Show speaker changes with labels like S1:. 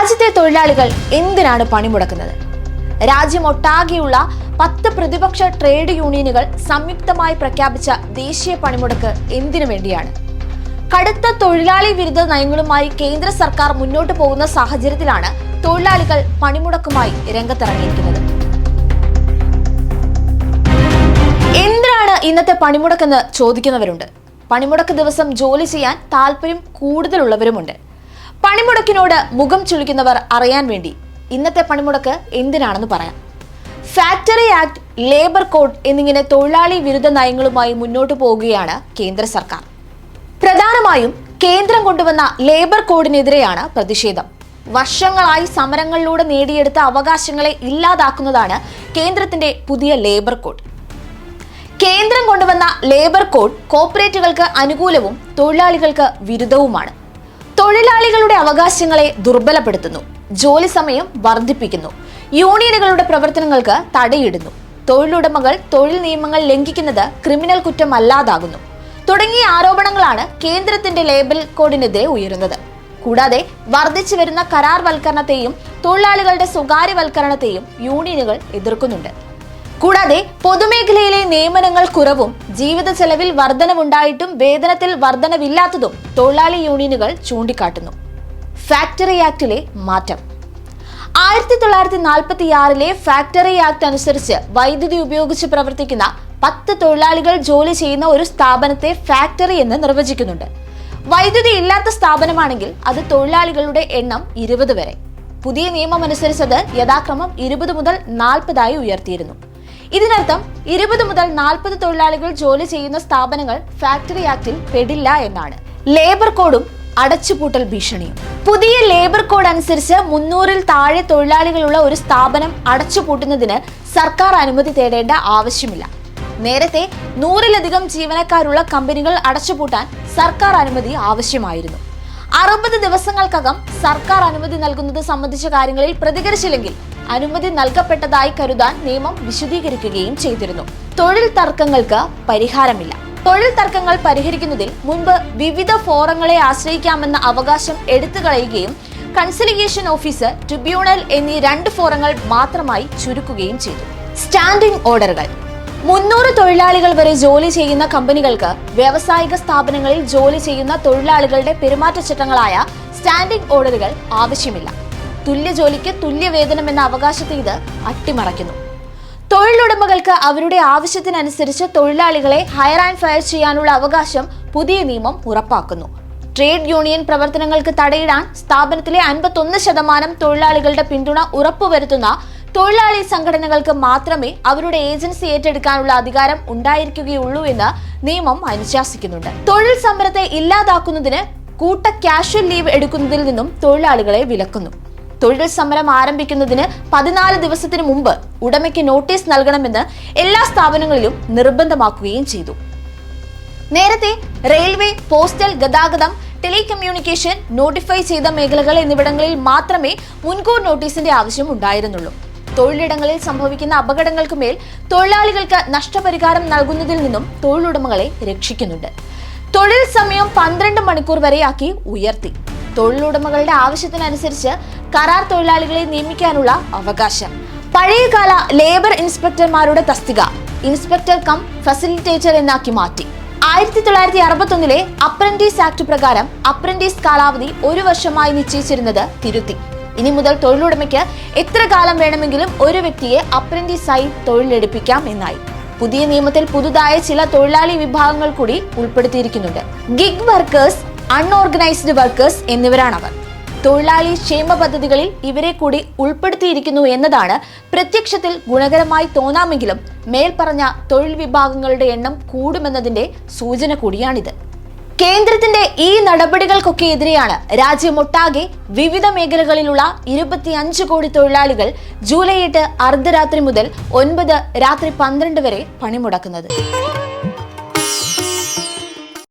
S1: രാജ്യത്തെ തൊഴിലാളികൾ എന്തിനാണ് പണിമുടക്കുന്നത്? രാജ്യമൊട്ടാകെയുള്ള 10 പ്രതിപക്ഷ ട്രേഡ് യൂണിയനുകൾ സംയുക്തമായി പ്രഖ്യാപിച്ച ദേശീയ പണിമുടക്ക് എന്തിനു വേണ്ടിയാണ്? കടുത്ത തൊഴിലാളി വിരുദ്ധ നയങ്ങളുമായി കേന്ദ്ര സർക്കാർ മുന്നോട്ട് പോകുന്ന സാഹചര്യത്തിലാണ് തൊഴിലാളികൾ പണിമുടക്കുമായി രംഗത്തിറങ്ങിയിരിക്കുന്നത്. എന്തിനാണ് ഇന്നത്തെ പണിമുടക്കെന്ന് ചോദിക്കുന്നവരുണ്ട്. പണിമുടക്ക് ദിവസം ജോലി ചെയ്യാൻ താല്പര്യം കൂടുതലുള്ളവരുമുണ്ട്. പണിമുടക്കിനോട് മുഖം ചുളിക്കുന്നവർ അറിയാൻ വേണ്ടി ഇന്നത്തെ പണിമുടക്ക് എന്തിനാണെന്ന് പറയാം. ഫാക്ടറി ആക്ട്, ലേബർ കോഡ് എന്നിങ്ങനെ തൊഴിലാളി വിരുദ്ധ നയങ്ങളുമായി മുന്നോട്ടു പോവുകയാണ് കേന്ദ്ര സർക്കാർ. പ്രധാനമായും കേന്ദ്രം കൊണ്ടുവന്ന ലേബർ കോഡിനെതിരെയാണ് പ്രതിഷേധം. വർഷങ്ങളായി സമരങ്ങളിലൂടെ നേടിയെടുത്ത അവകാശങ്ങളെ ഇല്ലാതാക്കുന്നതാണ് കേന്ദ്രത്തിന്റെ പുതിയ ലേബർ കോഡ്. കേന്ദ്രം കൊണ്ടുവന്ന ലേബർ കോഡ് കോർപ്പറേറ്റുകൾക്ക് അനുകൂലവും തൊഴിലാളികൾക്ക് വിരുദ്ധവുമാണ്. തൊഴിലാളികളുടെ അവകാശങ്ങളെ ദുർബലപ്പെടുത്തുന്നു, ജോലി സമയം വർദ്ധിപ്പിക്കുന്നു, യൂണിയനുകളുടെ പ്രവർത്തനങ്ങൾക്ക് തടയിടുന്നു, തൊഴിലുടമകൾ തൊഴിൽ നിയമങ്ങൾ ലംഘിക്കുന്നത് ക്രിമിനൽ കുറ്റമല്ലാതാകുന്നു തുടങ്ങിയ ആരോപണങ്ങളാണ് കേന്ദ്രത്തിന്റെ ലേബർ കോഡിനെതിരെ ഉയരുന്നത്. കൂടാതെ വർദ്ധിച്ചു വരുന്ന കരാർവൽക്കരണത്തെയും തൊഴിലാളികളുടെ സ്വകാര്യവൽക്കരണത്തെയും യൂണിയനുകൾ എതിർക്കുന്നുണ്ട്. കൂടാതെ പൊതുമേഖലയിലെ നിയമനങ്ങൾ കുറവും ജീവിത ചെലവിൽ വർധനവുണ്ടായിട്ടും വേതനത്തിൽ വർധനവില്ലാത്തതും തൊഴിലാളി യൂണിയനുകൾ ചൂണ്ടിക്കാട്ടുന്നു. ഫാക്ടറി ആക്ടിലെ മാറ്റം. 1946 ഫാക്ടറി ആക്ട് അനുസരിച്ച് വൈദ്യുതി ഉപയോഗിച്ച് പ്രവർത്തിക്കുന്ന 10 തൊഴിലാളികൾ ജോലി ചെയ്യുന്ന ഒരു സ്ഥാപനത്തെ ഫാക്ടറി എന്ന് നിർവചിക്കുന്നുണ്ട്. വൈദ്യുതി ഇല്ലാത്ത സ്ഥാപനമാണെങ്കിൽ അത് തൊഴിലാളികളുടെ എണ്ണം 20 വരെ. പുതിയ നിയമം അനുസരിച്ചത് യഥാക്രമം 20 മുതൽ 40 ഉയർത്തിയിരുന്നു. ഇതിനർത്ഥം 20 മുതൽ 40 തൊഴിലാളികൾ ജോലി ചെയ്യുന്ന സ്ഥാപനങ്ങൾ ഫാക്ടറി ആക്ടിൽ പെടില്ല എന്നാണ്. ലേബർ കോഡും അടച്ചുപൂട്ടൽ ഭീഷണിയും. പുതിയ ലേബർ കോഡ് അനുസരിച്ച് 300-ൽ താഴെ തൊഴിലാളികളുള്ള ഒരു സ്ഥാപനം അടച്ചുപൂട്ടുന്നതിന് സർക്കാർ അനുമതി തേടേണ്ട ആവശ്യമില്ല. നേരത്തെ 100-ലധികം ജീവനക്കാരുള്ള കമ്പനികൾ അടച്ചുപൂട്ടാൻ സർക്കാർ അനുമതി ആവശ്യമായിരുന്നു. 60 ദിവസങ്ങൾക്കകം സർക്കാർ അനുമതി നൽകുന്നത് സംബന്ധിച്ച കാര്യങ്ങളിൽ പ്രതികരിച്ചില്ലെങ്കിൽ അനുമതി നൽകപ്പെട്ടതായി കരുതാൻ നിയമം വിശദീകരിക്കുകയും ചെയ്തിരുന്നു. തൊഴിൽ തർക്കങ്ങൾക്ക് പരിഹാരമില്ല. തൊഴിൽ തർക്കങ്ങൾ പരിഹരിക്കുന്നതിൽ മുൻപ് വിവിധ ഫോറങ്ങളെ ആശ്രയിക്കാമെന്ന അവകാശം എടുത്തുകളയുകയും കൺസിലിയേഷൻ ഓഫീസർ, ട്രിബ്യൂണൽ എന്നീ 2 ഫോറങ്ങൾ മാത്രമായി ചുരുക്കുകയും ചെയ്തു. സ്റ്റാൻഡിംഗ് ഓർഡറുകൾ. 300 തൊഴിലാളികൾ വരെ ജോലി ചെയ്യുന്ന കമ്പനികൾക്ക് വ്യാവസായിക സ്ഥാപനങ്ങളിൽ ജോലി ചെയ്യുന്ന തൊഴിലാളികളുടെ പെരുമാറ്റച്ചട്ടങ്ങളായ സ്റ്റാൻഡിംഗ് ഓർഡറുകൾ ആവശ്യമില്ല. തുല്യ ജോലിക്ക് തുല്യ വേതനം എന്ന അവകാശത്തെ ഇത് അട്ടിമറിക്കുന്നു. തൊഴിലുടമകൾക്ക് അവരുടെ ആവശ്യത്തിനനുസരിച്ച് തൊഴിലാളികളെ ഹയർ ആൻഡ് ഫയർ ചെയ്യാനുള്ള അവകാശം പുതിയ നിയമം ഉറപ്പാക്കുന്നു. ട്രേഡ് യൂണിയൻ പ്രവർത്തനങ്ങൾക്ക് തടയിടാൻ സ്ഥാപനത്തിലെ 51% തൊഴിലാളികളുടെ പിന്തുണ ഉറപ്പുവരുത്തുന്ന തൊഴിലാളി സംഘടനകൾക്ക് മാത്രമേ അവരുടെ ഏജൻസി ഏറ്റെടുക്കാനുള്ള അധികാരം ഉണ്ടായിരിക്കുകയുള്ളൂ എന്ന് നിയമം അനുശാസിക്കുന്നുണ്ട്. തൊഴിൽ സമരത്തെ ഇല്ലാതാക്കുന്നതിന് കൂട്ട കാഷ്വൽ ലീവ് എടുക്കുന്നതിൽ നിന്നും തൊഴിലാളികളെ വിലക്കുന്നു. തൊഴിൽ സമരം ആരംഭിക്കുന്നതിന് 14 ദിവസത്തിന് മുമ്പ് ഉടമയ്ക്ക് നോട്ടീസ് നൽകണമെന്ന് എല്ലാ സ്ഥാപനങ്ങളിലും നിർബന്ധമാക്കുകയും ചെയ്തു. നേരത്തെ റെയിൽവേ, പോസ്റ്റൽ, ഗതാഗതം, ടെലികമ്മ്യൂണിക്കേഷൻ, നോട്ടിഫൈ ചെയ്ത മേഖലകൾ എന്നിവിടങ്ങളിൽ മാത്രമേ മുൻകൂർ നോട്ടീസിന്റെ ആവശ്യം ഉണ്ടായിരുന്നുള്ളൂ. തൊഴിലിടങ്ങളിൽ സംഭവിക്കുന്ന അപകടങ്ങൾക്ക് മേൽ തൊഴിലാളികൾക്ക് നഷ്ടപരിഹാരം നൽകുന്നതിൽ നിന്നും തൊഴിലുടമകളെ രക്ഷിക്കുന്നുണ്ട്. തൊഴിൽ സമയം 12 മണിക്കൂർ വരെയാക്കി ഉയർത്തി. തൊഴിലുടമകളുടെ ആവശ്യത്തിനനുസരിച്ച് കരാർ തൊഴിലാളികളെ നിയമിക്കാനുള്ള അവകാശം. പഴയകാല ലേബർ ഇൻസ്പെക്ടർമാരുടെ തസ്തിക ഇൻസ്പെക്ടർ കം ഫെസിലിറ്റേറ്റർ എന്നാക്കി മാറ്റി. 1961 അപ്രന്റീസ് ആക്ട് പ്രകാരം അപ്രന്റീസ് കാലാവധി 1 വർഷമായി നിശ്ചയിച്ചിരുന്നത് തിരുത്തി. ഇനി മുതൽ തൊഴിലുടമയ്ക്ക് എത്ര കാലം വേണമെങ്കിലും ഒരു വ്യക്തിയെ അപ്രന്റീസായി തൊഴിലെടുപ്പിക്കാം എന്നായി. പുതിയ നിയമത്തിൽ പുതുതായ ചില തൊഴിലാളി വിഭാഗങ്ങൾ കൂടി ഉൾപ്പെടുത്തിയിരിക്കുന്നുണ്ട്. ഗിഗ് വർക്കേഴ്സ്, അൺഓർഗനൈസ്ഡ് വർക്കേഴ്സ് എന്നിവരാണവർ. തൊഴിലാളി ക്ഷേമ പദ്ധതികളിൽ ഇവരെ കൂടി ഉൾപ്പെടുത്തിയിരിക്കുന്നു എന്നതാണ് പ്രത്യക്ഷത്തിൽ ഗുണകരമായി തോന്നാമെങ്കിലും മേൽപ്പറഞ്ഞ തൊഴിൽ വിഭാഗങ്ങളുടെ എണ്ണം കൂടുമെന്നതിന്റെ സൂചന കൂടിയാണിത്. കേന്ദ്രത്തിന്റെ ഈ നടപടികൾക്കൊക്കെ എതിരെയാണ് രാജ്യമൊട്ടാകെ വിവിധ മേഖലകളിലുള്ള 25 കോടി തൊഴിലാളികൾ ജൂലൈ 8 അർദ്ധരാത്രി മുതൽ 9 രാത്രി 12 വരെ പണിമുടക്കുന്നത്.